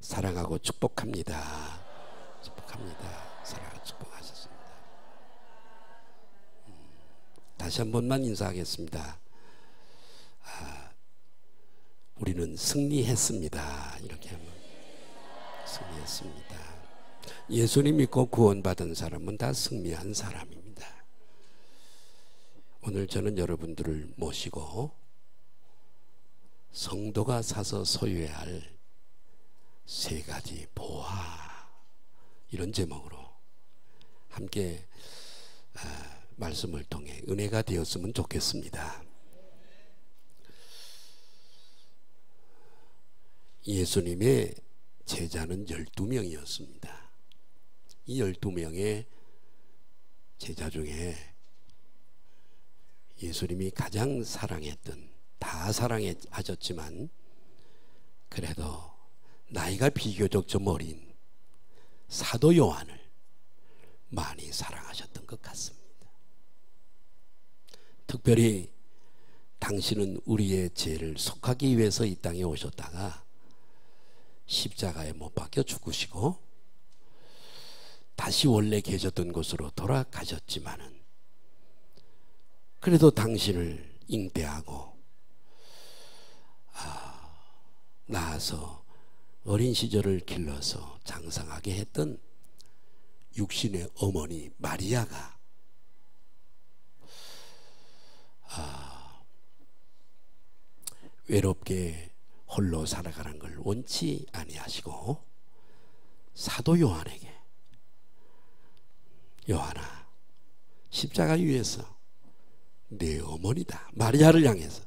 사랑하고 축복합니다. 축복합니다. 사랑하고 축복하셨습니다. 다시 한 번만 인사하겠습니다. 우리는 승리했습니다. 이렇게 하면 승리했습니다. 예수님 믿고 구원받은 사람은 다 승리한 사람입니다. 오늘 저는 여러분들을 모시고 성도가 사서 소유해야 할 세 가지 보화, 이런 제목으로 함께 말씀을 통해 은혜가 되었으면 좋겠습니다. 예수님의 제자는 12명이었습니다. 이 12명의 제자 중에 예수님이 가장 사랑했던, 다 사랑하셨지만 그래도 나이가 비교적 좀 어린 사도 요한을 많이 사랑하셨던 것 같습니다. 특별히 당신은 우리의 죄를 속하기 위해서 이 땅에 오셨다가 십자가에 못 박혀 죽으시고 다시 원래 계셨던 곳으로 돌아가셨지만은 그래도 당신을 잉태하고 낳아서 어린 시절을 길러서 장성하게 했던 육신의 어머니 마리아가 외롭게 홀로 살아가는 걸 원치 아니하시고 사도 요한에게, 요한아, 십자가 위에서 내 어머니다, 마리아를 향해서,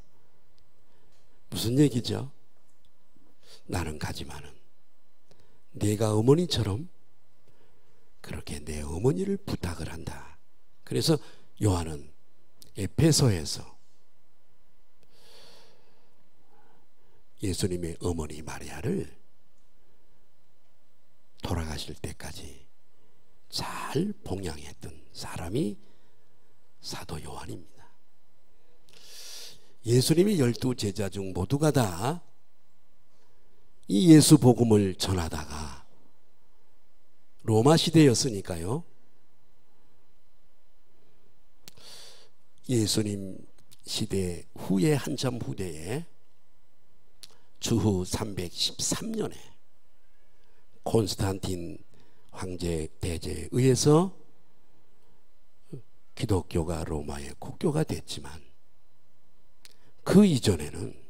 무슨 얘기죠? 나는 가지만은 내가 어머니처럼 그렇게 내 어머니를 부탁을 한다. 그래서 요한은 에페소에서 예수님의 어머니 마리아를 돌아가실 때까지 잘 봉양했던 사람이 사도 요한입니다. 예수님이 12제자 중 모두가 다 이 예수 복음을 전하다가 로마 시대였으니까요, 예수님 시대 후에 한참 후대에 주후 313년에 콘스탄틴 황제 대제에 의해서 기독교가 로마의 국교가 됐지만 그 이전에는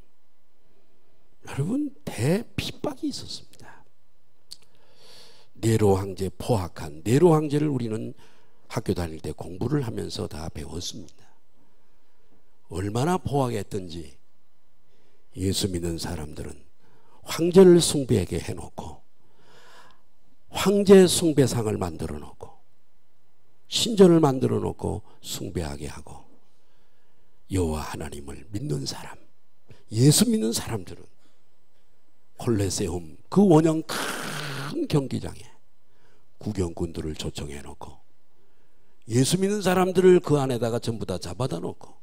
여러분 대핍박이 있었습니다. 네로 황제 포악한 네로 황제를 우리는 학교 다닐 때 공부를 하면서 다 배웠습니다. 얼마나 포악했던지 예수 믿는 사람들은 황제를 숭배하게 해놓고 황제 숭배상을 만들어 놓고 신전을 만들어 놓고 숭배하게 하고, 여호와 하나님을 믿는 사람, 예수 믿는 사람들은 콜레세움 그 원형 큰 경기장에 구경꾼들을 초청해 놓고 예수 믿는 사람들을 그 안에다가 전부 다 잡아다 놓고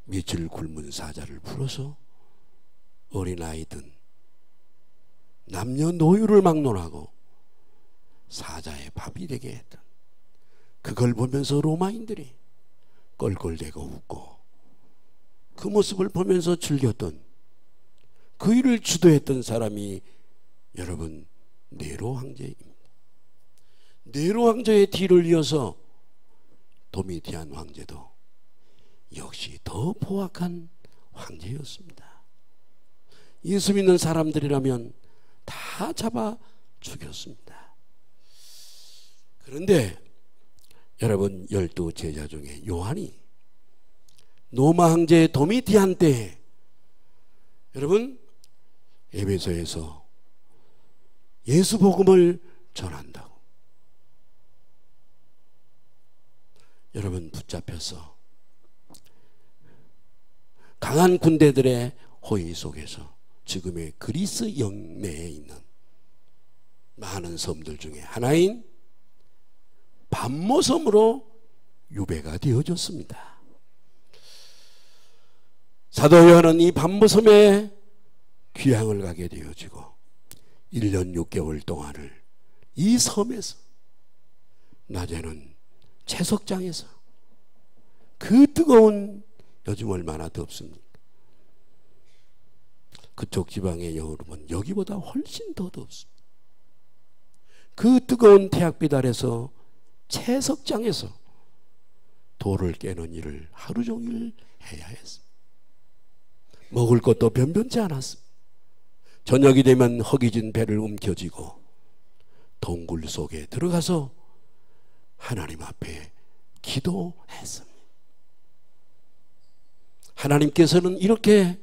며칠 굶은 사자를 풀어서 어린아이든 남녀노유를 막론하고 사자의 밥이 되게 했던, 그걸 보면서 로마인들이 껄껄대고 웃고 그 모습을 보면서 즐겼던, 그 일을 주도했던 사람이 여러분 네로 황제입니다. 네로 황제의 뒤를 이어서 도미티안 황제도 역시 더 포악한 황제였습니다. 예수 믿는 사람들이라면 다 잡아 죽였습니다. 그런데 여러분 12제자 중에 요한이 로마 황제 도미티안 때에 여러분 에베소에서 예수 복음을 전한다고 여러분 붙잡혀서 강한 군대들의 호위 속에서 지금의 그리스 영내에 있는 많은 섬들 중에 하나인 밤모섬으로 유배가 되어졌습니다. 사도 요한은 이 밤모섬에 귀향을 가게 되어지고 1년 6개월 동안을 이 섬에서, 낮에는 채석장에서, 그 뜨거운, 요즘 얼마나 덥습니까? 그쪽 지방의 여름은 여기보다 훨씬 더 덥습니다. 그 뜨거운 태양빛 아래서 채석장에서 돌을 깨는 일을 하루 종일 해야 했습니다. 먹을 것도 변변치 않았습니다. 저녁이 되면 허기진 배를 움켜쥐고 동굴 속에 들어가서 하나님 앞에 기도했습니다. 하나님께서는 이렇게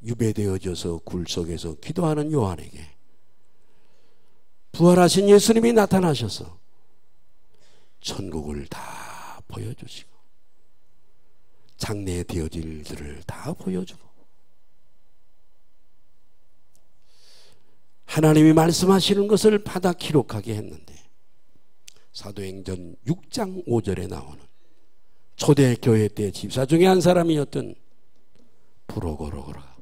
유배되어져서 굴 속에서 기도하는 요한에게 부활하신 예수님이 나타나셔서 천국을 다 보여주시고 장래에 되어질 일들을 다 보여주고 하나님이 말씀하시는 것을 받아 기록하게 했는데, 사도행전 6장 5절에 나오는 초대교회 때 집사 중에 한 사람이었던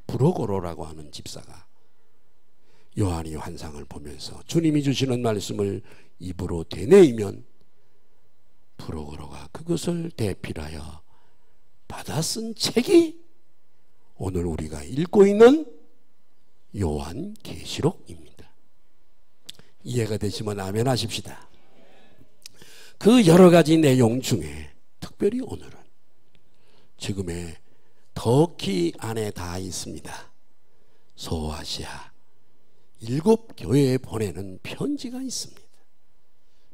브로고로라고 하는 집사가 요한이 환상을 보면서 주님이 주시는 말씀을 입으로 되뇌이면 브로고로가 그것을 대필하여 받아 쓴 책이 오늘 우리가 읽고 있는 요한계시록입니다. 이해가 되시면 아멘 하십시다. 그 여러 가지 내용 중에 특별히 오늘은 지금의 터키 안에 다 있습니다. 소아시아 7교회에 보내는 편지가 있습니다.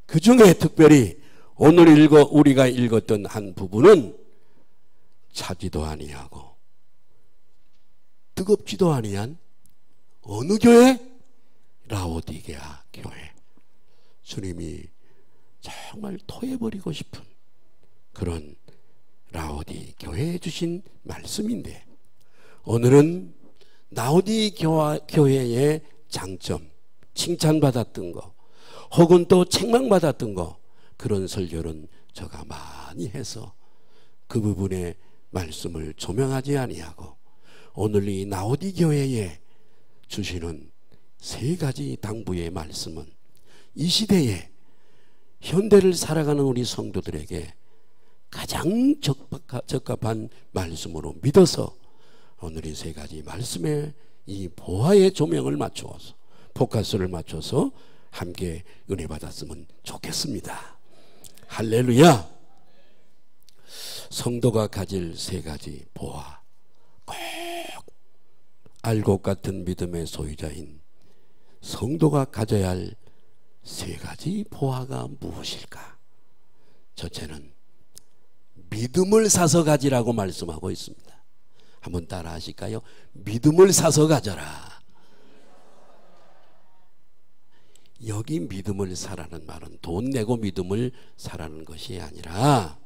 그 중에 특별히 오늘 우리가 읽었던 한 부분은 차지도 아니하고 뜨겁지도 아니한 어느 교회? 라오디게아 교회. 주님이 정말 토해버리고 싶은 그런 라오디 교회에 주신 말씀인데, 오늘은 라오디 교회의 장점, 칭찬받았던 거 혹은 또 책망받았던 거, 그런 설교는 제가 많이 해서 그 부분의 말씀을 조명하지 아니하고 오늘 이 라오디 교회에 주시는 3가지 당부의 말씀은 이 시대에 현대를 살아가는 우리 성도들에게 가장 적합한 말씀으로 믿어서 오늘 이 3가지 말씀에 이 보화의 조명을 맞추어서, 포커스를 맞춰서 함께 은혜 받았으면 좋겠습니다. 할렐루야. 성도가 가질 3가지 보화, 꼭 알곡 같은 믿음의 소유자인 성도가 가져야 할 3가지 보화가 무엇일까? 첫째는 믿음을 사서 가지라고 말씀하고 있습니다. 한번 따라 하실까요? 믿음을 사서 가져라. 여기 믿음을 사라는 말은 돈 내고 믿음을 사라는 것이 아니라,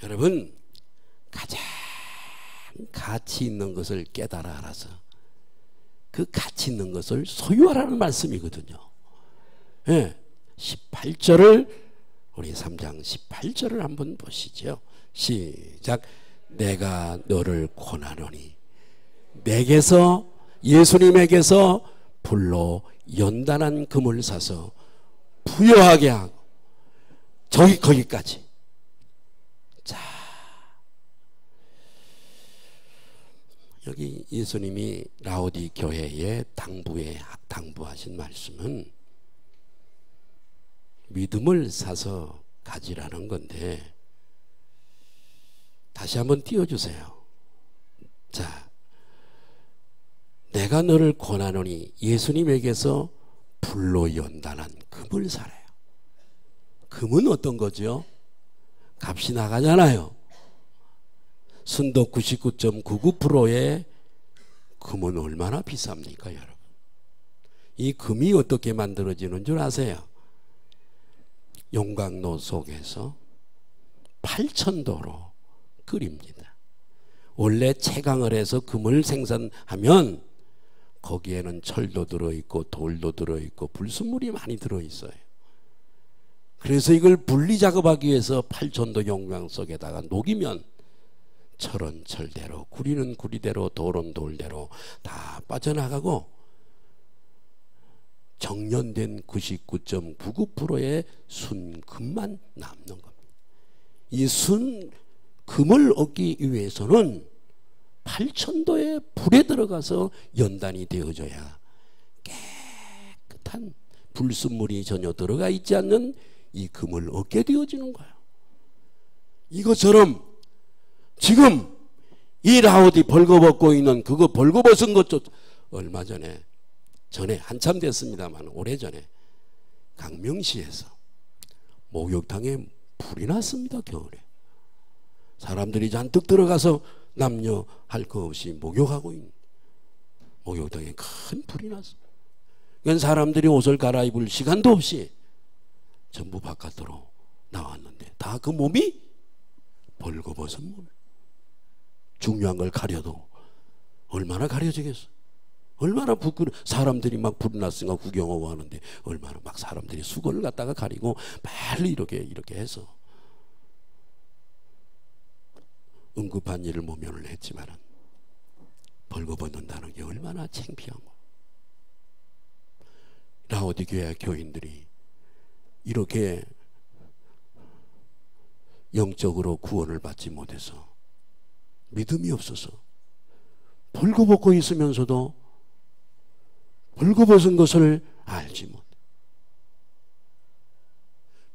여러분, 가장 가치 있는 것을 깨달아 알아서 그 가치 있는 것을 소유하라는 말씀이거든요. 네, 18절을, 우리 3장 18절을 한번 보시죠. 시작. 내가 너를 권하노니 내게서, 예수님에게서 불로 연단한 금을 사서 부여하게 하고, 거기까지. 자, 여기 예수님이 라오디 교회에 당부하신 말씀은 믿음을 사서 가지라는 건데, 다시 한번 띄워주세요. 자, 내가 너를 권하노니 예수님에게서 불로 연단한 금을 사래요. 금은 어떤 거죠? 값이 나가잖아요. 순도 99.99%의 금은 얼마나 비쌉니까, 여러분? 이 금이 어떻게 만들어지는 줄 아세요? 용광로 속에서 8,000도로 끓입니다. 원래 채광을 해서 금을 생산하면 거기에는 철도 들어있고 돌도 들어있고 불순물이 많이 들어있어요. 그래서 이걸 분리 작업하기 위해서 8,000도 용광 속에다가 녹이면 철은 철대로, 구리는 구리대로, 돌은 돌대로 다 빠져나가고 정련된 99.99%의 순금만 남는 겁니다. 이 순금을 얻기 위해서는 8,000도의 불에 들어가서 연단이 되어져야 깨끗한 불순물이 전혀 들어가 있지 않는 이 금을 얻게 되어지는 거예요. 이것처럼 지금 이 라오디 벌거벗고 있는 그거 벌거벗은 것도 얼마 전에 한참 됐습니다만 오래전에 강명시에서 목욕탕에 불이 났습니다. 겨울에 사람들이 잔뜩 들어가서 남녀 할 거 없이 목욕하고 있는 목욕탕에 큰 불이 났습니다. 그러니까 사람들이 옷을 갈아입을 시간도 없이 전부 바깥으로 나왔는데 다 그 몸이 벌거벗은 몸. 중요한 걸 가려도 얼마나 가려지겠어. 얼마나 사람들이 막 불이 났으니까 구경하고 하는데 얼마나 막 사람들이 수건을 갖다가 가리고 빨리 이렇게 해서 응급한 일을 모면을 했지만은 벌거벗는다는 게 얼마나 창피한 거. 라오디 교회 교인들이 이렇게 영적으로 구원을 받지 못해서 믿음이 없어서 벌거벗고 있으면서도 벌거벗은 것을 알지 못해.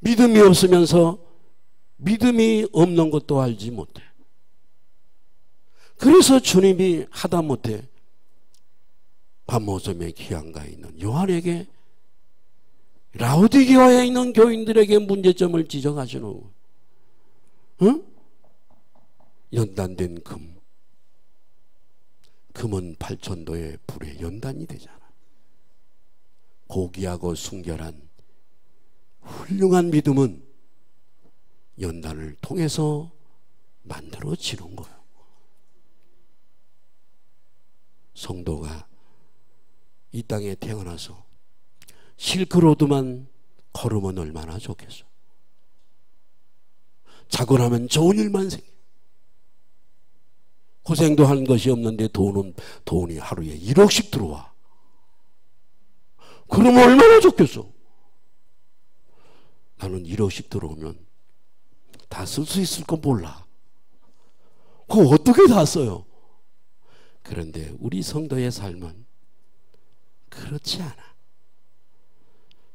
믿음이 없으면서 믿음이 없는 것도 알지 못해. 그래서 주님이 하다못해 밤모섬의 기양가에 있는 요한에게 라오디게아에 있는 교인들에게 문제점을 지적하시는 거예요. 응? 연단된 금은 8,000도의 불에 연단이 되잖아. 고귀하고 순결한 훌륭한 믿음은 연단을 통해서 만들어지는 거예요. 성도가 이 땅에 태어나서 실크로드만 걸으면 얼마나 좋겠어. 자고 나면 좋은 일만 생겨. 고생도 한 것이 없는데 돈이 하루에 1억씩 들어와. 그러면 얼마나 좋겠어. 나는 1억씩 들어오면 다 쓸 수 있을 거 몰라. 그거 어떻게 다 써요? 그런데 우리 성도의 삶은 그렇지 않아.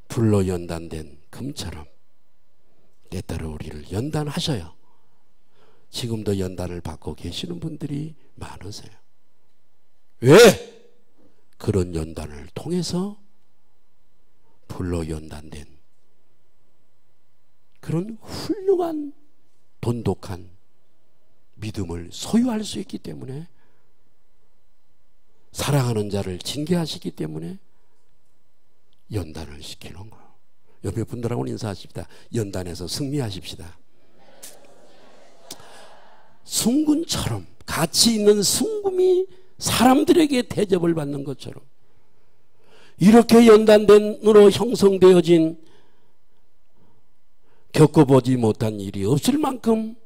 불로 연단된 금처럼 때때로 우리를 연단하셔요. 지금도 연단을 받고 계시는 분들이 많으세요. 왜? 그런 연단을 통해서 불로 연단된 그런 훌륭한 돈독한 믿음을 소유할 수 있기 때문에, 사랑하는 자를 징계하시기 때문에 연단을 시키는 거예요. 옆에 분들하고 인사하십시다. 연단해서 승리하십시다. 순금처럼, 가치 있는 순금이 사람들에게 대접을 받는 것처럼 이렇게 연단된으로 형성되어진, 겪어보지 못한 일이 없을 만큼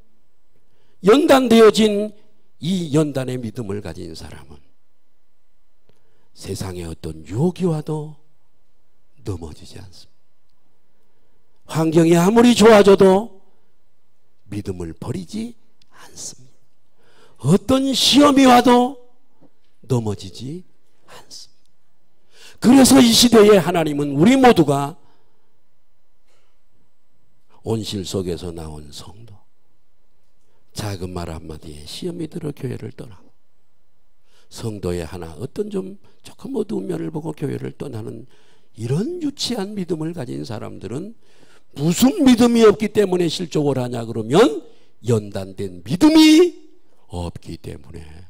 연단되어진 이 연단의 믿음을 가진 사람은 세상의 어떤 유혹이 와도 넘어지지 않습니다. 환경이 아무리 좋아져도 믿음을 버리지 않습니다. 어떤 시험이 와도 넘어지지 않습니다. 그래서 이 시대에 하나님은 우리 모두가 온실 속에서 나온 성도, 작은 말 한마디에 시험이 들어 교회를 떠나고, 성도의 하나 어떤 좀 조금 어두운 면을 보고 교회를 떠나는 이런 유치한 믿음을 가진 사람들은 무슨 믿음이 없기 때문에 실족을 하냐 그러면 연단된 믿음이 없기 때문에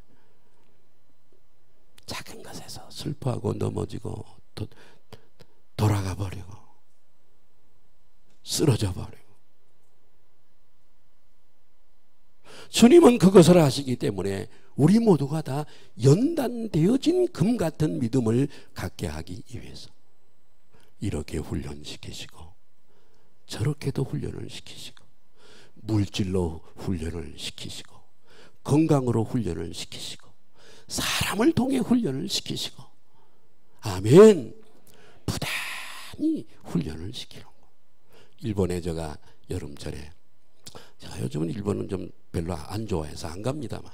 작은 것에서 슬퍼하고 넘어지고 돌아가 버리고 쓰러져 버리고, 주님은 그것을 아시기 때문에 우리 모두가 다 연단되어진 금 같은 믿음을 갖게 하기 위해서 이렇게 훈련시키시고 저렇게도 훈련을 시키시고 물질로 훈련을 시키시고 건강으로 훈련을 시키시고 사람을 통해 훈련을 시키시고, 아멘. 부다 많이 훈련을 시키는 거. 일본에 제가 여름철에, 제가 요즘은 일본은 좀 별로 안 좋아해서 안 갑니다만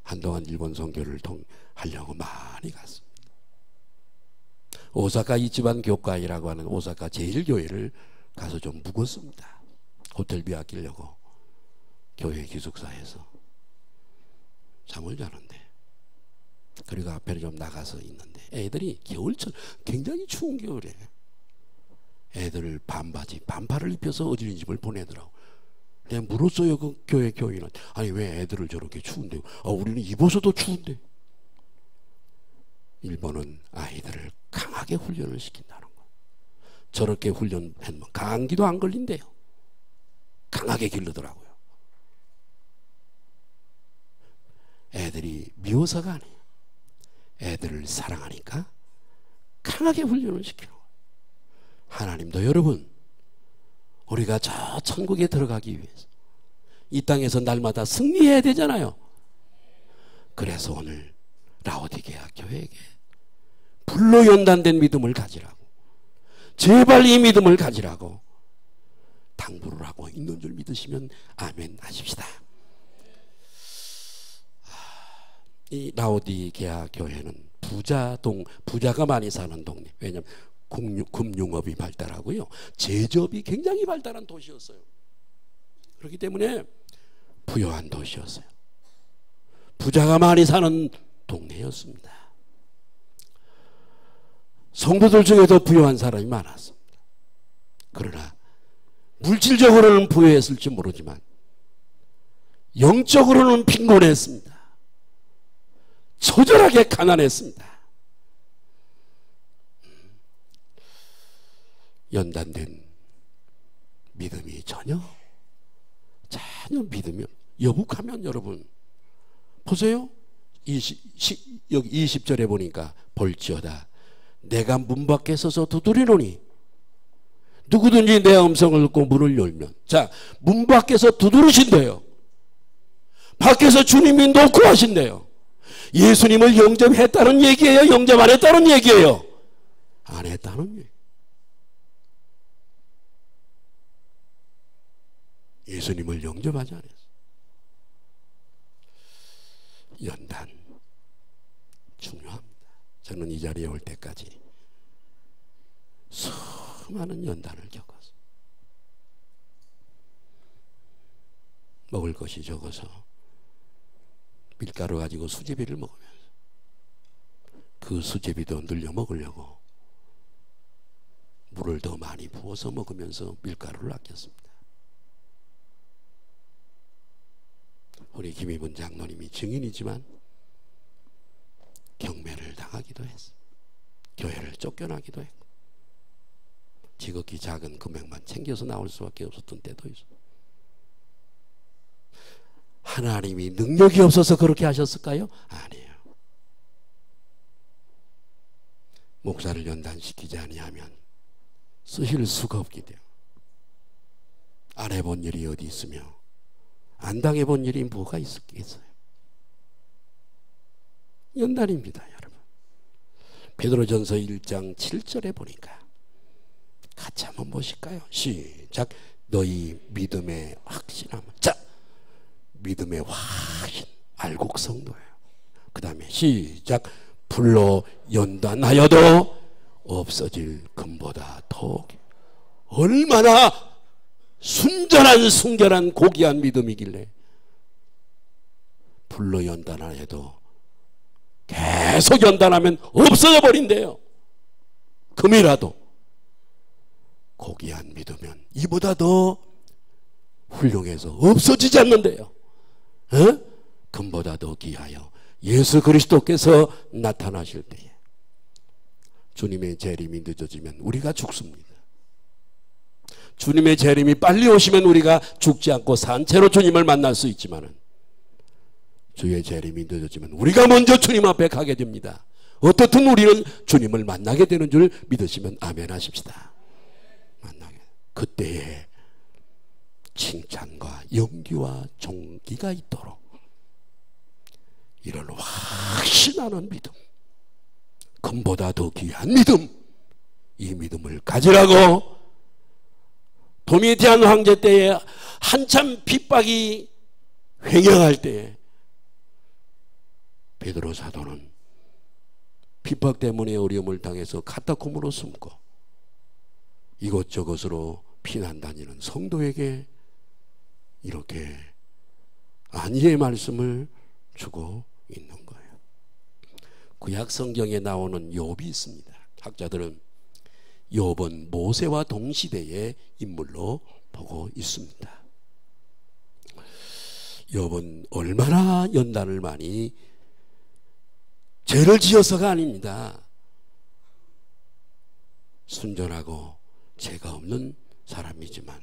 한동안 일본 선교를 하려고 많이 갔습니다. 오사카 이치반 교과이라고 하는 오사카 제일교회를 가서 좀 묵었습니다. 호텔비 아끼려고 교회 기숙사에서 잠을 자는데, 그리고 앞에 좀 나가서 있는데 애들이 겨울철 굉장히 추운 겨울에 애들을 반바지 반팔을 입혀서 어린이집을 보내더라고. 내가 물었어요. 그 교회 교인한테. 아니 왜 애들을 저렇게 추운데? 우리는 입어서도 추운데. 일본은 아이들을 강하게 훈련을 시킨다는 거. 저렇게 훈련하면 감기도 안 걸린대요. 강하게 기르더라고요. 애들이 미워서가 아니에요. 애들을 사랑하니까 강하게 훈련을 시키는 거예요. 하나님도 여러분, 우리가 저 천국에 들어가기 위해서 이 땅에서 날마다 승리해야 되잖아요. 그래서 오늘 라오디게아 교회에게 불로 연단된 믿음을 가지라고, 제발 이 믿음을 가지라고 당부를 하고 있는 줄 믿으시면 아멘 하십시다. 이 라오디게아 교회는 부자가 많이 사는 동네. 왜냐하면 금융업이 발달하고요, 제조업이 굉장히 발달한 도시였어요. 그렇기 때문에 부유한 도시였어요. 부자가 많이 사는 동네였습니다. 성도들 중에도 부유한 사람이 많았습니다. 그러나 물질적으로는 부유했을지 모르지만 영적으로는 빈곤했습니다. 처절하게 가난했습니다. 연단된 믿음이 전혀 믿음이 여북하면, 여러분 보세요. 여기 20절에 보니까 볼지어다 내가 문 밖에 서서 두드리노니 누구든지 내 음성을 듣고 문을 열면. 자, 문 밖에서 두드리신대요. 밖에서 주님이 놓고 하신대요. 예수님을 영접했다는 얘기예요? 영접 안 했다는 얘기예요? 안 했다는 얘기. 예수님을 영접하지 않았어요. 연단 중요합니다. 저는 이 자리에 올 때까지 수많은 연단을 겪었어요. 먹을 것이 적어서 밀가루 가지고 수제비를 먹으면서 그 수제비도 늘려 먹으려고 물을 더 많이 부어서 먹으면서 밀가루를 아꼈습니다. 우리 김희분 장로님이 증인이지만 경매를 당하기도 했어요. 교회를 쫓겨나기도 했고 지극히 작은 금액만 챙겨서 나올 수밖에 없었던 때도 있어요. 하나님이 능력이 없어서 그렇게 하셨을까요? 아니에요. 목사를 연단시키지 아니하면 쓰실 수가 없기 때문에. 안 해본 일이 어디 있으며 안 당해본 일이 뭐가 있겠어요? 연단입니다, 여러분. 베드로전서 1장 7절에 보니까 같이 한번 보실까요? 시작. 너희 믿음의 확신함. 자, 믿음의 확신, 알곡성도예요. 그 다음에 시작. 불로 연단하여도 없어질 금보다 더. 얼마나 순전한 순결한 고귀한 믿음이길래 불로 연단하여도 계속 연단하면 없어져 버린대요. 금이라도. 고귀한 믿으면 이보다 더 훌륭해서 없어지지 않는데요. 금보다 더 귀하여 예수 그리스도께서 나타나실 때에 주님의 재림이 늦어지면 우리가 죽습니다. 주님의 재림이 빨리 오시면 우리가 죽지 않고 산 채로 주님을 만날 수 있지만 주의 재림이 늦어지면 우리가 먼저 주님 앞에 가게 됩니다. 어떻든 우리는 주님을 만나게 되는 줄 믿으시면 아멘 하십시다. 만나게. 그때에 칭찬과 영기와 존귀가 있도록 이런 확신하는 믿음, 금보다 더 귀한 믿음, 이 믿음을 가지라고 도미디안 황제 때에 한참 핍박이 횡행할 때에 베드로 사도는 핍박 때문에 어려움을 당해서 카타콤으로 숨고 이곳저곳으로 피난 다니는 성도에게 이렇게 안위의 말씀을 주고 있는 거예요. 구약 성경에 나오는 욥이 있습니다. 학자들은 욥은 모세와 동시대의 인물로 보고 있습니다. 욥은 얼마나 연단을 많이 죄를 지어서가 아닙니다. 순전하고 죄가 없는 사람이지만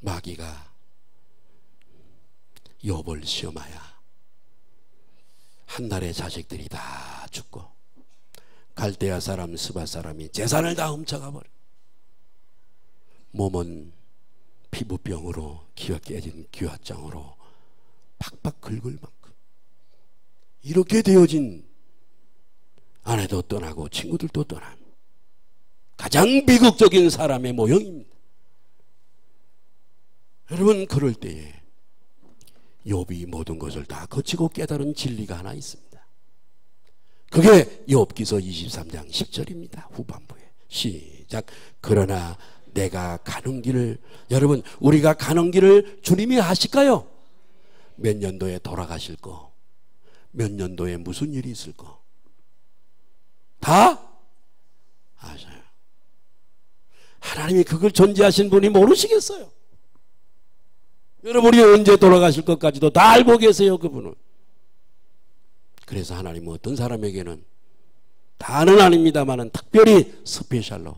마귀가 욥을 시험하여 한 달의 자식들이 다 죽고 갈대아 사람 스바 사람이 재산을 다 훔쳐가 버려. 몸은 피부병으로 기와 깨진 기와장으로 팍팍 긁을 만큼 이렇게 되어진 아내도 떠나고 친구들도 떠난 가장 비극적인 사람의 모형입니다. 여러분, 그럴 때에 욥이 모든 것을 다 거치고 깨달은 진리가 하나 있습니다. 그게 욥기서 23장 10절입니다. 후반부에 시작. 그러나 내가 가는 길을, 여러분, 우리가 가는 길을 주님이 아실까요? 몇 년도에 돌아가실 거, 몇 년도에 무슨 일이 있을 거 다 아셔요. 하나님이 그걸 존재하신 분이 모르시겠어요? 여러분이 언제 돌아가실 것까지도 다 알고 계세요, 그분은. 그래서 하나님은 어떤 사람에게는, 다는 아닙니다만은 특별히 스페셜로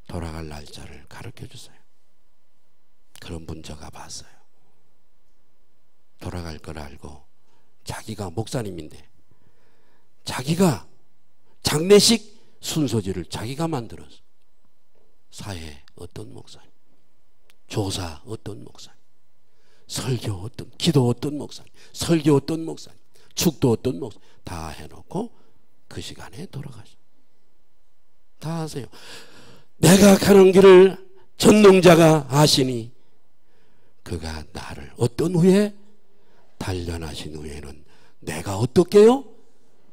돌아갈 날짜를 가르쳐 주세요. 그런 분 제가 봤어요. 돌아갈 걸 알고 자기가 목사님인데 자기가 장례식 순서지를 자기가 만들었어. 사회 어떤 목사님, 조사 어떤 목사님, 설교 어떤, 기도 어떤 목사님, 설교 어떤 목사님, 축도 어떤 목사님 다 해놓고 그 시간에 돌아가셔. 다 하세요. 내가 가는 길을 전능자가 아시니 그가 나를 어떤 후에 단련하신 후에는 내가 어떻게요?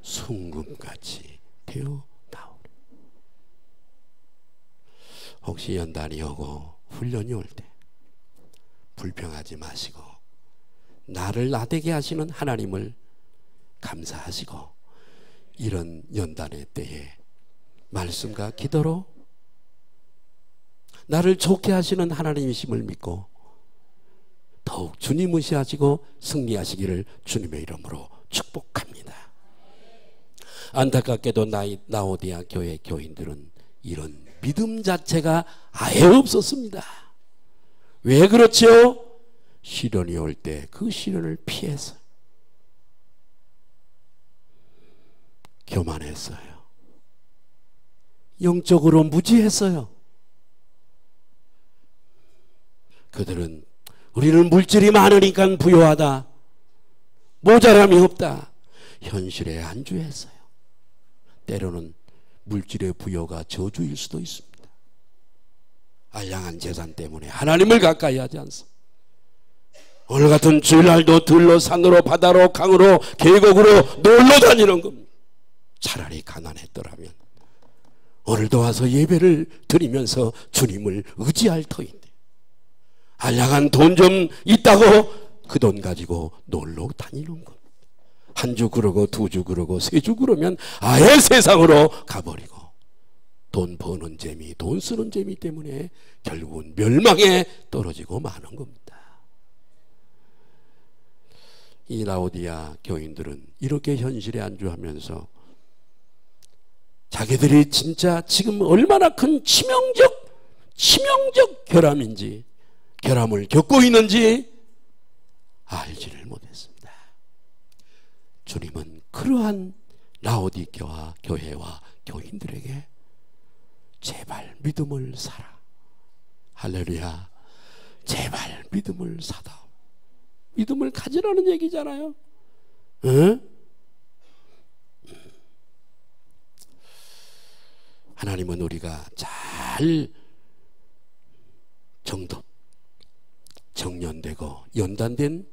순금같이 되어 나오리. 혹시 연단이 오고 훈련이 올 때 불평하지 마시고 나를 나대게 하시는 하나님을 감사하시고 이런 연단의 때에 말씀과 기도로 나를 좋게 하시는 하나님이심을 믿고 더욱 주님 의시하시고 승리하시기를 주님의 이름으로 축복합니다. 안타깝게도 라오디아 교회 교인들은 이런 믿음 자체가 아예 없었습니다. 왜 그렇죠? 시련이 올 때 그 시련을 피해서 교만했어요. 영적으로 무지했어요. 그들은 우리는 물질이 많으니까 부유하다, 모자람이 없다, 현실에 안주했어요. 때로는 물질의 부여가 저주일 수도 있습니다. 알량한 재산 때문에 하나님을 가까이 하지 않습니다. 오늘 같은 주일날도 들로 산으로 바다로 강으로 계곡으로 놀러 다니는 겁니다. 차라리 가난했더라면 오늘도 와서 예배를 드리면서 주님을 의지할 터인데, 알량한 돈 좀 있다고 그 돈 가지고 놀러 다니는 겁니다. 한 주 그러고 두 주 그러고 세 주 그러면 아예 세상으로 가버리고 돈 버는 재미, 돈 쓰는 재미 때문에 결국은 멸망에 떨어지고 마는 겁니다. 이 라오디아 교인들은 이렇게 현실에 안주하면서 자기들이 진짜 지금 얼마나 큰 치명적 결함인지, 결함을 겪고 있는지 알지를 못했습니다. 주님은 그러한 라오디게아 교회와 교인들에게 제발 믿음을 사라, 할렐루야, 제발 믿음을 사다, 믿음을 가지라는 얘기잖아요. 응? 하나님은 우리가 잘 정년되고 연단된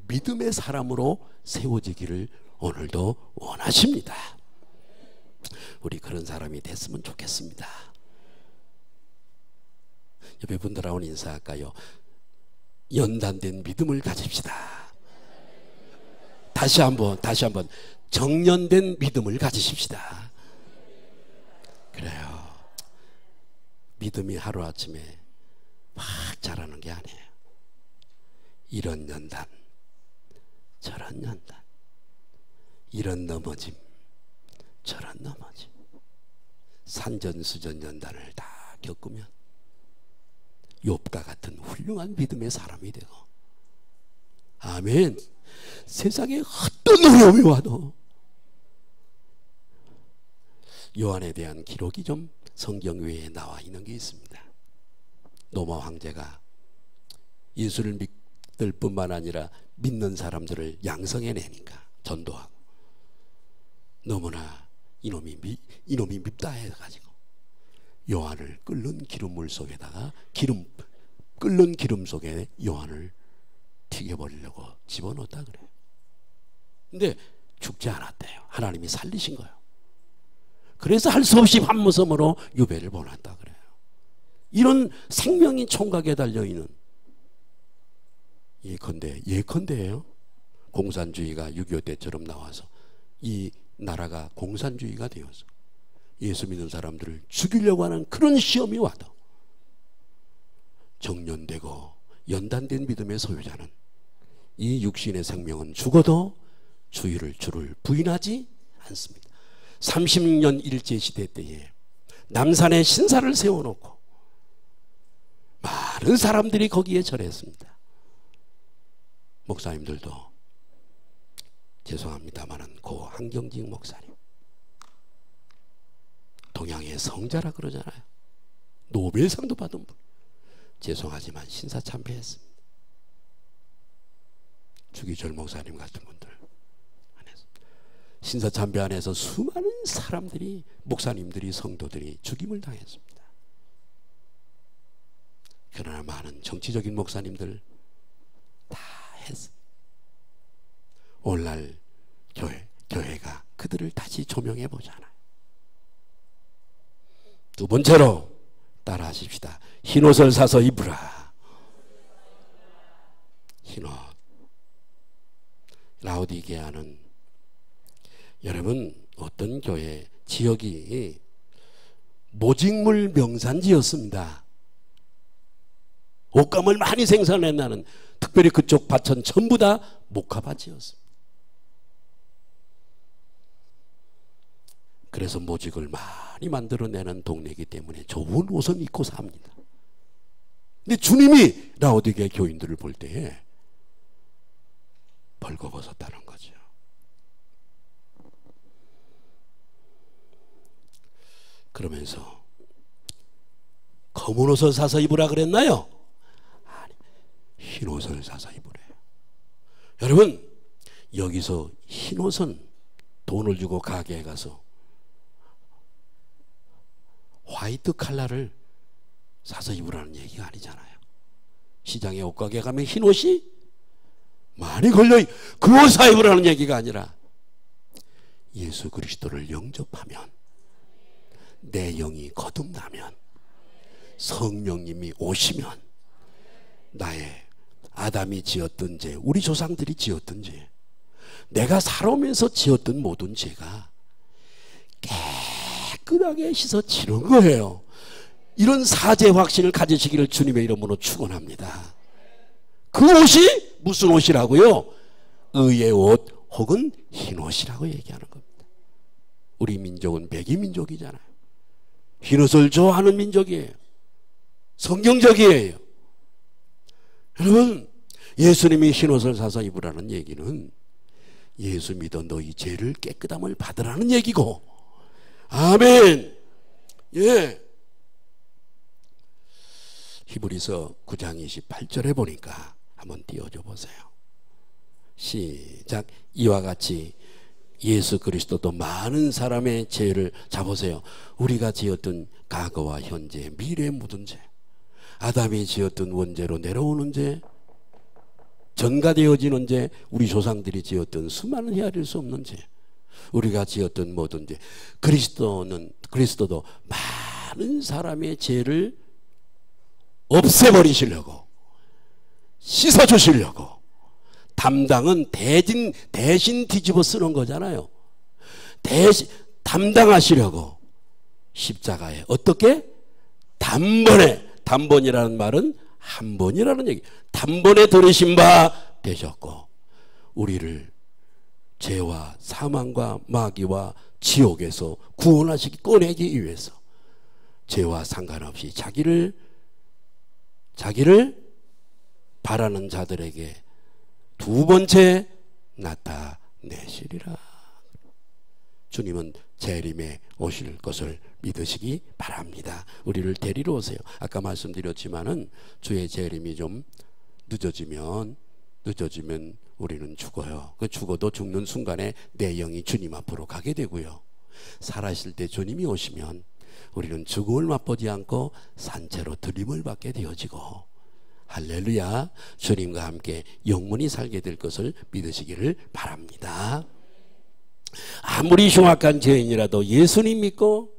믿음의 사람으로 세워지기를 오늘도 원하십니다. 우리 그런 사람이 됐으면 좋겠습니다. 옆에 분들하고 인사할까요? 연단된 믿음을 가집시다. 다시 한번 정년된 믿음을 가지십시다. 그래요. 믿음이 하루아침에 막 자라는 게 아니에요. 이런 연단, 저런 연단, 이런 넘어짐, 저런 넘어짐, 산전수전 연단을 다 겪으면 욥과 같은 훌륭한 믿음의 사람이 되고, 아멘. 세상에 어떤 어려움이 와도 요한에 대한 기록이 좀 성경 외에 나와 있는 게 있습니다. 노마 황제가 예수를 믿을 뿐만 아니라 믿는 사람들을 양성해내니까 전도하고, 너무나 이놈이 밉다 해가지고 요한을 끓는 기름물 속에다가 끓는 기름 속에 요한을 튀겨버리려고 집어넣었다 그래요. 근데 죽지 않았대요. 하나님이 살리신 거예요. 그래서 할 수 없이 밤무섬으로 유배를 보냈다 그래요. 이런 생명이 총각에 달려있는, 예컨대예요. 공산주의가 6.25 때처럼 나와서 이 나라가 공산주의가 되어서 예수 믿는 사람들을 죽이려고 하는 그런 시험이 와도 정년되고 연단된 믿음의 소유자는 이 육신의 생명은 죽어도 주를 부인하지 않습니다. 36년 일제시대 때에 남산에 신사를 세워놓고 많은 사람들이 거기에 절했습니다. 목사님들도 죄송합니다마는 고 한경직 목사님, 동양의 성자라 그러잖아요. 노벨상도 받은 분, 죄송하지만 신사참배했습니다. 주기철 목사님 같은 분들 안에서 신사참배 안에서 수많은 사람들이, 목사님들이, 성도들이 죽임을 당했습니다. 그러나 많은 정치적인 목사님들 다 했습니다. 오늘날 교회가 그들을 다시 조명해 보잖아요. 두 번째로 따라 하십시다. 흰옷을 사서 입으라. 흰옷. 라오디게아는, 여러분, 어떤 교회 지역이 모직물 명산지였습니다. 옷감을 많이 생산해나는, 특별히 그쪽 밭은 전부 다 목화밭이었습니다. 그래서 모직을 많이 만들어내는 동네이기 때문에 좋은 옷은 입고 삽니다. 근데 주님이 라오디게 교인들을 볼 때에 벌거벗었다는 거죠. 그러면서 검은 옷을 사서 입으라 그랬나요? 아니, 흰 옷을 사서 입으래요. 여러분, 여기서 흰 옷은 돈을 주고 가게에 가서 화이트 칼라를 사서 입으라는 얘기가 아니잖아요. 시장에 옷가게 가면 흰 옷이 많이 걸려, 그 옷 사 입으라는 얘기가 아니라 예수 그리스도를 영접하면, 내 영이 거듭나면, 성령님이 오시면 나의 아담이 지었던 죄, 우리 조상들이 지었던 죄, 내가 살아오면서 지었던 모든 죄가 깨끗하게 씻어지는 거예요. 이런 사죄 확신을 가지시기를 주님의 이름으로 축원합니다. 그 옷이 무슨 옷이라고요? 의의 옷 혹은 흰 옷이라고 얘기하는 겁니다. 우리 민족은 백이 민족이잖아요. 흰 옷을 좋아하는 민족이에요. 성경적이에요. 여러분, 예수님이 흰 옷을 사서 입으라는 얘기는 예수 믿어 너희 죄를 깨끗함을 받으라는 얘기고, 아멘. 예. 히브리서 9장 28절에 보니까 한번 띄워줘 보세요. 시작. 이와 같이 예수 그리스도도 많은 사람의 죄를 잡으세요. 우리가 지었던 과거와 현재, 미래에 묻은 죄, 아담이 지었던 원죄로 내려오는 죄, 전가되어지는 죄, 우리 조상들이 지었던 수많은 헤아릴 수 없는 죄, 우리가 지었던 모든 죄, 그리스도도 많은 사람의 죄를 없애버리시려고, 씻어주시려고, 담당은 대신 뒤집어 쓰는 거잖아요. 대신 담당하시려고 십자가에 어떻게? 단번이라는 말은 한 번이라는 얘기. 단번에 들으신 바 되셨고, 우리를 죄와 사망과 마귀와 지옥에서 구원하시기, 꺼내기 위해서 죄와 상관없이 자기를 바라는 자들에게 두 번째 나타내시리라. 주님은 재림에 오실 것을 믿으시기 바랍니다. 우리를 데리러 오세요. 아까 말씀드렸지만은 주의 재림이 좀 늦어지면 우리는 죽어요. 그 죽어도 죽는 순간에 내 영이 주님 앞으로 가게 되고요. 살아있을 때 주님이 오시면 우리는 죽음을 맛보지 않고 산채로 들림을 받게 되어지고, 할렐루야, 주님과 함께 영원히 살게 될 것을 믿으시기를 바랍니다. 아무리 흉악한 죄인이라도 예수님 믿고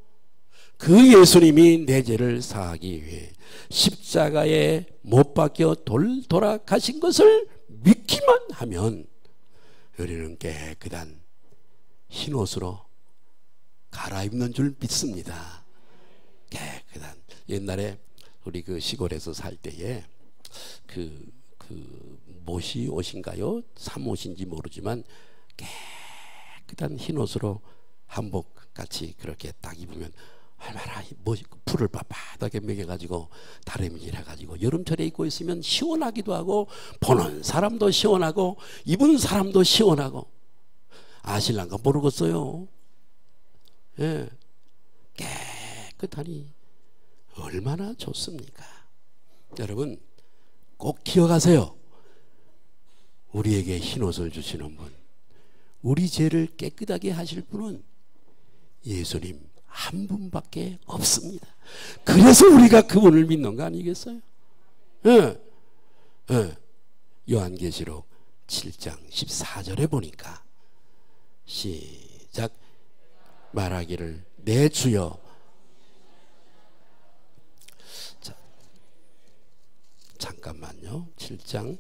그 예수님이 내 죄를 사하기 위해 십자가에 못 박혀 돌아가신 것을 믿기만 하면 우리는 깨끗한 흰옷으로 갈아입는 줄 믿습니다. 깨끗한. 옛날에 우리 그 시골에서 살 때에 못이 옷인가요? 삼옷인지 모르지만 깨끗한 흰옷으로 한복같이 그렇게 딱 입으면 얼마나 풀을 빳빳하게 먹여가지고 다리미질 해가지고 여름철에 입고 있으면 시원하기도 하고, 보는 사람도 시원하고 입은 사람도 시원하고. 아실랑가 모르겠어요. 예, 깨끗하니 얼마나 좋습니까? 여러분 꼭 기억하세요. 우리에게 흰옷을 주시는 분, 우리 죄를 깨끗하게 하실 분은 예수님 한 분밖에 없습니다. 그래서 우리가 그분을 믿는 거 아니겠어요? 예. 요한계시록 7장 14절에 보니까 시작, 말하기를 내 주여. 자, 잠깐만요. 7장,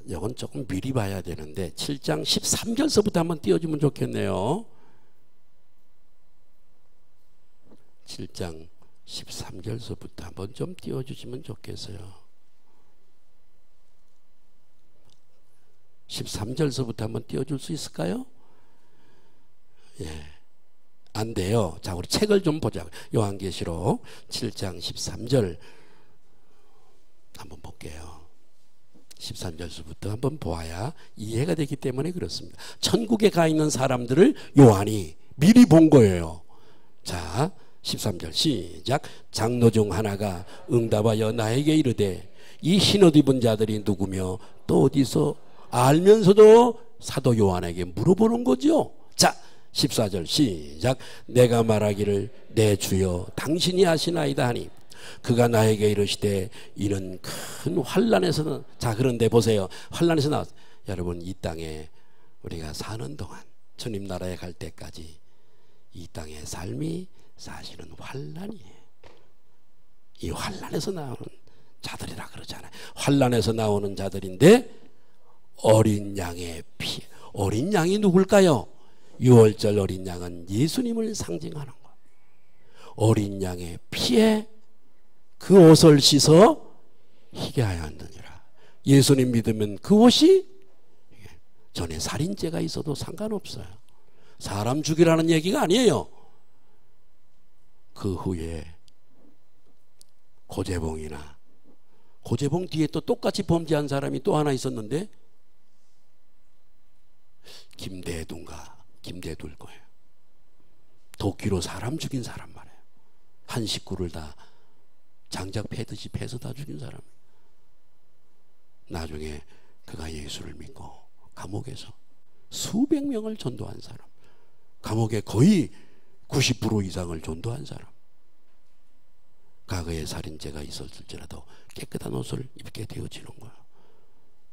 이건 조금 미리 봐야 되는데 7장 13절서부터 한번 띄워주면 좋겠네요. 7장 13절서부터 한번 좀 띄워주시면 좋겠어요. 13절서부터 한번 띄워줄 수 있을까요? 예, 안 돼요. 자, 우리 책을 좀 보자. 요한계시록 7장 13절 한번 볼게요. 13절서부터 한번 보아야 이해가 되기 때문에 그렇습니다. 천국에 가 있는 사람들을 요한이 미리 본 거예요. 자, 13절 시작. 장로 중 하나가 응답하여 나에게 이르되 이 흰옷 입은 자들이 누구며 또 어디서, 알면서도 사도 요한에게 물어보는 거죠. 자, 14절 시작. 내가 말하기를 내 주여 당신이 아시나이다 하니 그가 나에게 이르시되 이는 큰 환난에서는. 자, 그런데 보세요. 환난에서 나왔어요. 여러분, 이 땅에 우리가 사는 동안 주님 나라에 갈 때까지 이 땅의 삶이 사실은 환난이에요. 이 환난에서 나오는 자들이라 그러잖아요. 환난에서 나오는 자들인데 어린 양의 피. 어린 양이 누굴까요? 6월절 어린 양은 예수님을 상징하는 거. 어린 양의 피에 그 옷을 씻어 희게 하여 한다니라. 예수님 믿으면 그 옷이, 전에 살인죄가 있어도 상관없어요. 사람 죽이라는 얘기가 아니에요. 그 후에 고재봉 뒤에 또 똑같이 범죄한 사람이 또 하나 있었는데, 김대둘 거예요. 도끼로 사람 죽인 사람 말이에요. 한 식구를 다 장작 패듯이 패서 다 죽인 사람. 나중에 그가 예수를 믿고 감옥에서 수백 명을 전도한 사람, 감옥에 거의 90% 이상을 전도한 사람, 과거에 살인죄가 있었을지라도 깨끗한 옷을 입게 되어지는 거야.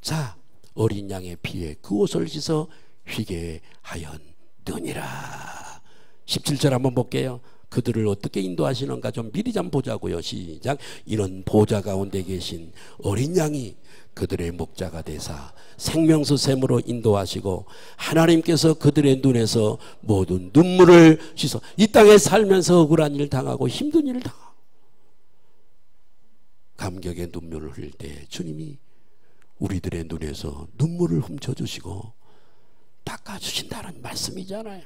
자, 어린 양의 피에 그 옷을 씻어 휘게 하였느니라. 17절 한번 볼게요. 그들을 어떻게 인도하시는가 좀 미리 좀 보자고요. 시작. 이런 보좌 가운데 계신 어린 양이 그들의 목자가 되사 생명수 샘으로 인도하시고 하나님께서 그들의 눈에서 모든 눈물을 씻어 이 땅에 살면서 억울한 일 당하고 힘든 일을 당하고 감격의 눈물을 흘릴 때 주님이 우리들의 눈에서 눈물을 훔쳐주시고 닦아주신다는 말씀이잖아요.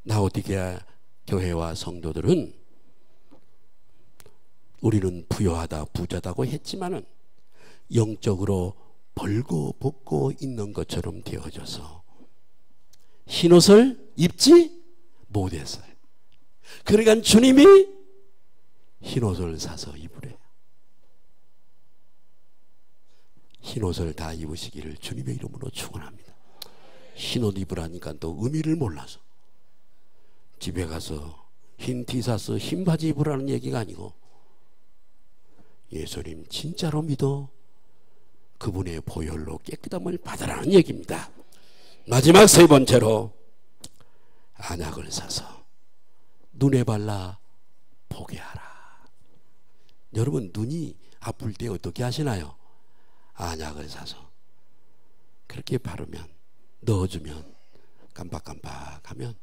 라오디게아 교회와 성도들은 우리는 부유하다 부자다고 했지만은 영적으로 벌거벗고 있는 것처럼 되어져서 흰옷을 입지 못했어요. 그러니까 주님이 흰옷을 사서 입으래요. 흰옷을 다 입으시기를 주님의 이름으로 축원합니다. 흰옷 입으라니까 또 의미를 몰라서 집에 가서 흰 티 사서 흰 바지 입으라는 얘기가 아니고 예수님 진짜로 믿어 그분의 보혈로 깨끗함을 받으라는 얘기입니다. 마지막 세 번째로 안약을 사서 눈에 발라 보게 하라. 여러분 눈이 아플 때 어떻게 하시나요? 안약을 사서 그렇게 바르면 넣어주면 깜빡깜빡하면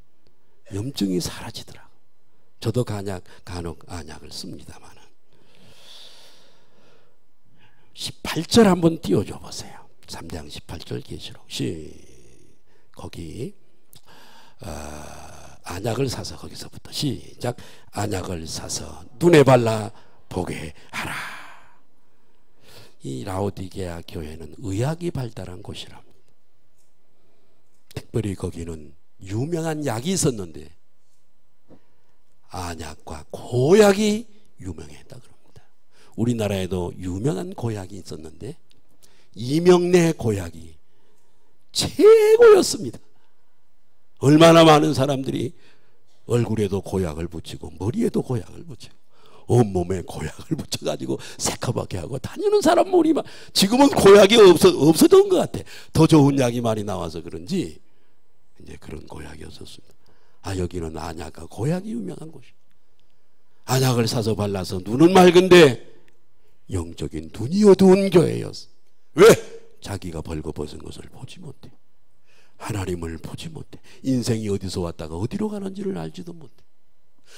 염증이 사라지더라고. 저도 간혹 안약을 씁니다만 18절 한번 띄워줘 보세요. 3장 18절 계시록 거기 안약을 사서 거기서부터 시작. 안약을 사서 눈에 발라 보게 하라. 이 라오디게아 교회는 의학이 발달한 곳이랍니다. 특별히 거기는 유명한 약이 있었는데 안약과 고약이 유명했다 그럽니다. 우리나라에도 유명한 고약이 있었는데 이명래 고약이 최고였습니다. 얼마나 많은 사람들이 얼굴에도 고약을 붙이고 머리에도 고약을 붙이고 온몸에 고약을 붙여가지고 새카맣게 하고 다니는 사람 머리만. 지금은 고약이 없어진 것 같아. 더 좋은 약이 많이 나와서 그런지 이제 그런 고약이 없었습니다. 여기는 안약과 고약이 유명한 곳이에요. 안약을 사서 발라서 눈은 맑은데 영적인 눈이 어두운 교회였어. 왜? 자기가 벌거벗은 것을 보지 못해. 하나님을 보지 못해. 인생이 어디서 왔다가 어디로 가는지를 알지도 못해.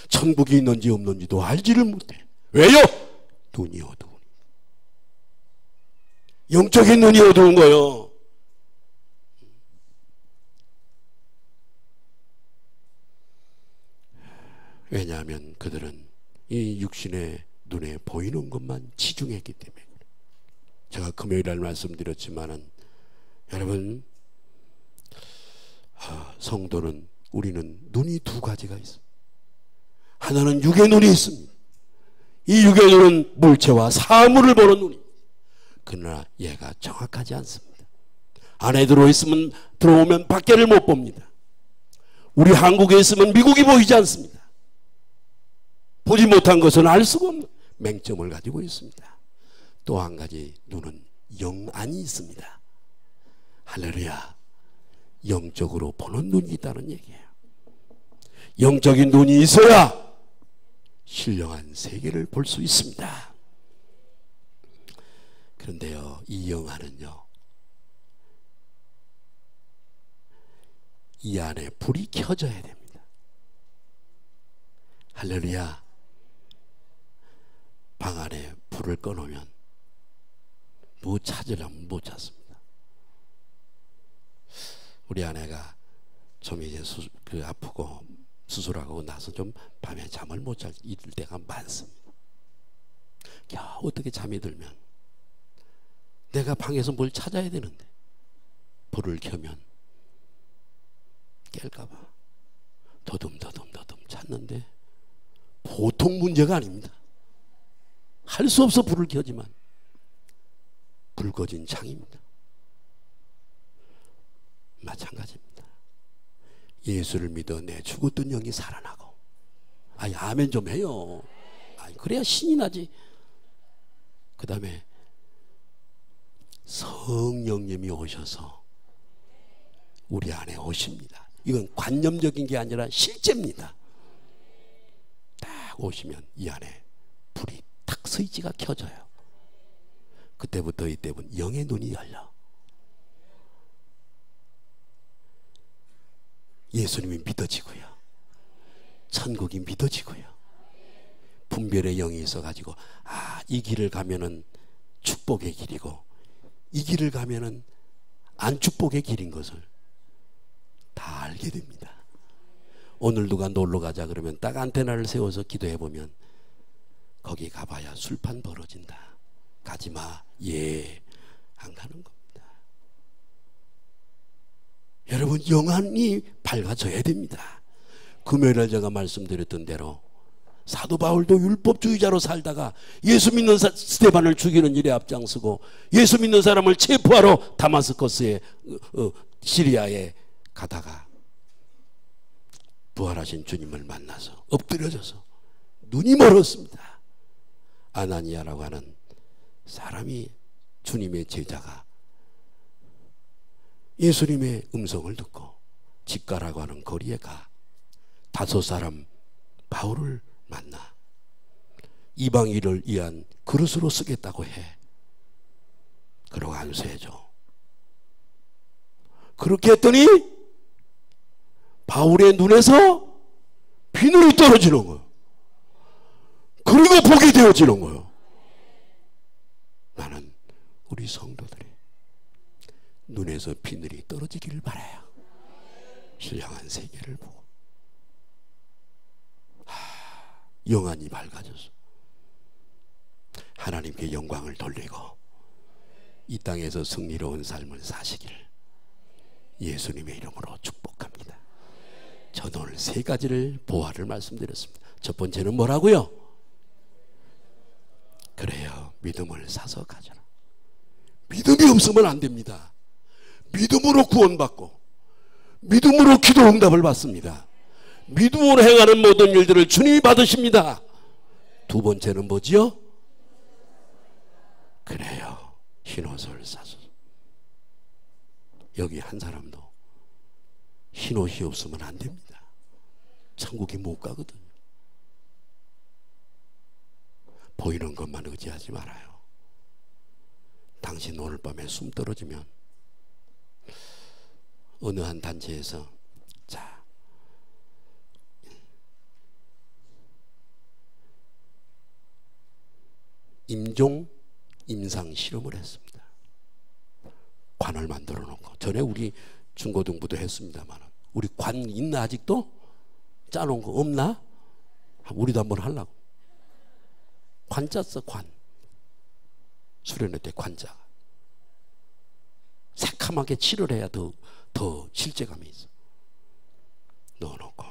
천국이 있는지 없는지도 알지를 못해. 왜요? 눈이 어두운. 영적인 눈이 어두운 거예요. 왜냐하면 그들은 이 육신의 눈에 보이는 것만 치중했기 때문에. 제가 금요일날 말씀드렸지만은 여러분 성도는 우리는 눈이 두 가지가 있어요. 하나는 육의 눈이 있습니다. 이 육의 눈은 물체와 사물을 보는 눈입니다. 그러나 얘가 정확하지 않습니다. 안에 들어오면 밖에를 못 봅니다. 우리 한국에 있으면 미국이 보이지 않습니다. 보지 못한 것은 알 수가 없는 맹점을 가지고 있습니다. 또 한 가지 눈은 영안이 있습니다. 할렐루야. 영적으로 보는 눈이 있다는 얘기예요. 영적인 눈이 있어야 신령한 세계를 볼 수 있습니다. 그런데요, 이 영안은요, 이 안에 불이 켜져야 됩니다. 할렐루야. 방 안에 불을 꺼놓으면 뭐 찾으려면 못 찾습니다. 우리 아내가 좀 이제 아프고 수술하고 나서 좀 밤에 잠을 못 잘 때가 많습니다. 겨우 어떻게 잠이 들면 내가 방에서 뭘 찾아야 되는데 불을 켜면 깰까봐 더듬더듬 찾는데 보통 문제가 아닙니다. 할 수 없어 불을 켜지만 불 꺼진 창입니다. 마찬가지입니다. 예수를 믿어 내 죽었던 영이 살아나고. 아니, 아멘 좀 해요. 아니, 그래야 신이 나지. 그 다음에 성령님이 오셔서 우리 안에 오십니다. 이건 관념적인 게 아니라 실제입니다. 딱 오시면 이 안에 불이 탁 스위치가 켜져요. 그때부터 이때부터 영의 눈이 열려. 예수님이 믿어지고요. 천국이 믿어지고요. 분별의 영이 있어가지고, 아, 이 길을 가면은 축복의 길이고, 이 길을 가면은 안 축복의 길인 것을 다 알게 됩니다. 오늘 누가 놀러 가자 그러면 딱 안테나를 세워서 기도해 보면 거기 가봐야 술판 벌어진다. 가지마. 예, 안 가는 겁니다. 여러분, 영안이 밝아져야 됩니다. 금요일날 제가 말씀드렸던 대로 사도 바울도 율법주의자로 살다가 예수 믿는 스데반을 죽이는 일에 앞장서고, 예수 믿는 사람을 체포하러 다마스커스에 시리아에 가다가 부활하신 주님을 만나서 엎드려져서 눈이 멀었습니다. 아나니아라고 하는 사람이, 주님의 제자가 예수님의 음성을 듣고 집가라고 하는 거리에 가 5 사람 바울을 만나 이방인을 위한 그릇으로 쓰겠다고 해. 그러고 안수해줘. 그렇게 했더니 바울의 눈에서 비늘이 떨어지는 거예요. 그리고 보게 되어지는 거예요. 나는 우리 성도들이 눈에서 비늘이 떨어지기를 바라요. 신령한 세계를 보고 영안이 밝아져서 하나님께 영광을 돌리고 이 땅에서 승리로운 삶을 사시길 예수님의 이름으로 축복합니다. 저는 오늘 3가지를 보화를 말씀드렸습니다. 첫 번째는 뭐라고요? 그래요, 믿음을 사서 가져라. 믿음이 없으면 안 됩니다. 믿음으로 구원받고 믿음으로 기도 응답을 받습니다. 믿음으로 행하는 모든 일들을 주님이 받으십니다. 2 번째는 뭐지요? 그래요, 흰옷을 사서. 여기 한 사람도 흰옷이 없으면 안 됩니다. 천국에 못 가거든요. 보이는 것만 의지하지 말아요. 당신 오늘 밤에 숨 떨어지면 어느 한 단체에서, 자, 임종 임상 실험을 했습니다. 관을 만들어 놓고, 전에 우리 중고등부도 했습니다만, 우리 관 있나 아직도? 짜놓은 거 없나? 우리도 한번 하려고. 관 짰어, 관. 수련회 때 관자. 새카맣게 칠을 해야 더 실제감이 있어. 넣어놓고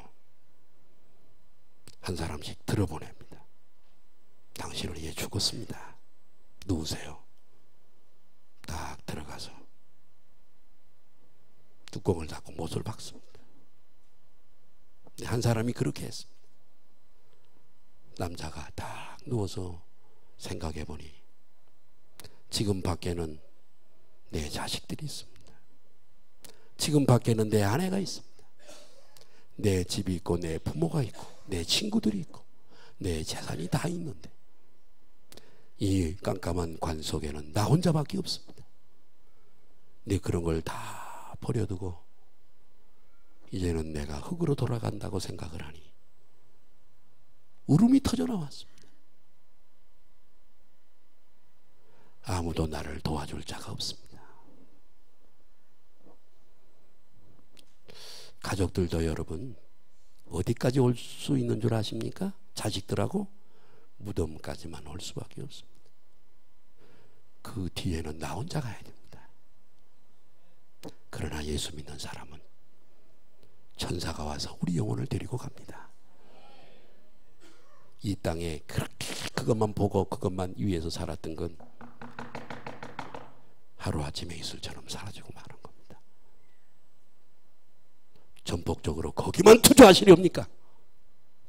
한 사람씩 들어보냅니다. 당신을 위해 죽었습니다. 누우세요. 딱 들어가서 뚜껑을 닫고 못을 박습니다. 한 사람이 그렇게 했습니다. 남자가 딱 누워서 생각해 보니 지금 밖에는 내 자식들이 있습니다. 지금 밖에는 내 아내가 있습니다. 내 집이 있고 내 부모가 있고 내 친구들이 있고 내 재산이 다 있는데 이 깜깜한 관 속에는 나 혼자밖에 없습니다. 내 그런 걸 다 버려두고 이제는 내가 흙으로 돌아간다고 생각을 하니 울음이 터져 나왔습니다. 아무도 나를 도와줄 자가 없습니다. 가족들도 여러분 어디까지 올 수 있는 줄 아십니까? 자식들하고 무덤까지만 올 수밖에 없습니다. 그 뒤에는 나 혼자 가야 됩니다. 그러나 예수 믿는 사람은 천사가 와서 우리 영혼을 데리고 갑니다. 이 땅에 그렇게 그것만 보고 그것만 위해서 살았던 건 하루아침에 이슬처럼 사라지고 마는 겁니다. 전폭적으로 거기만 투자하시렵니까?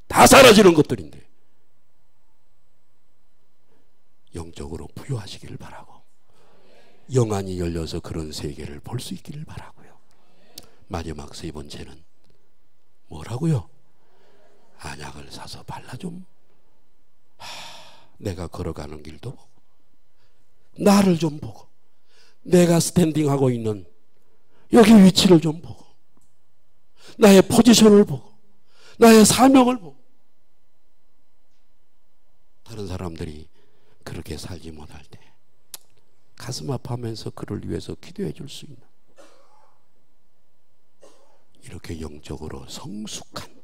다 사라지는 것들인데. 영적으로 부여하시기를 바라고, 영안이 열려서 그런 세계를 볼 수 있기를 바라고요. 마지막 세 번째는 뭐라고요? 안약을 사서 발라 좀, 내가 걸어가는 길도 보고, 나를 좀 보고, 내가 스탠딩하고 있는 여기 위치를 좀 보고, 나의 포지션을 보고, 나의 사명을 보고. 다른 사람들이 그렇게 살지 못할 때 가슴 아파하면서 그를 위해서 기도해 줄 수 있는, 이렇게 영적으로 성숙한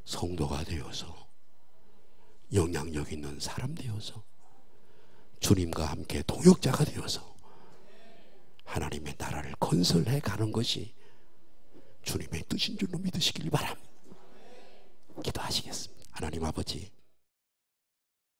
성도가 되어서 영향력 있는 사람 되어서 주님과 함께 동역자가 되어서 하나님의 나라를 건설해 가는 것이 주님의 뜻인 줄로 믿으시길 바랍니다. 기도하시겠습니다. 하나님 아버지,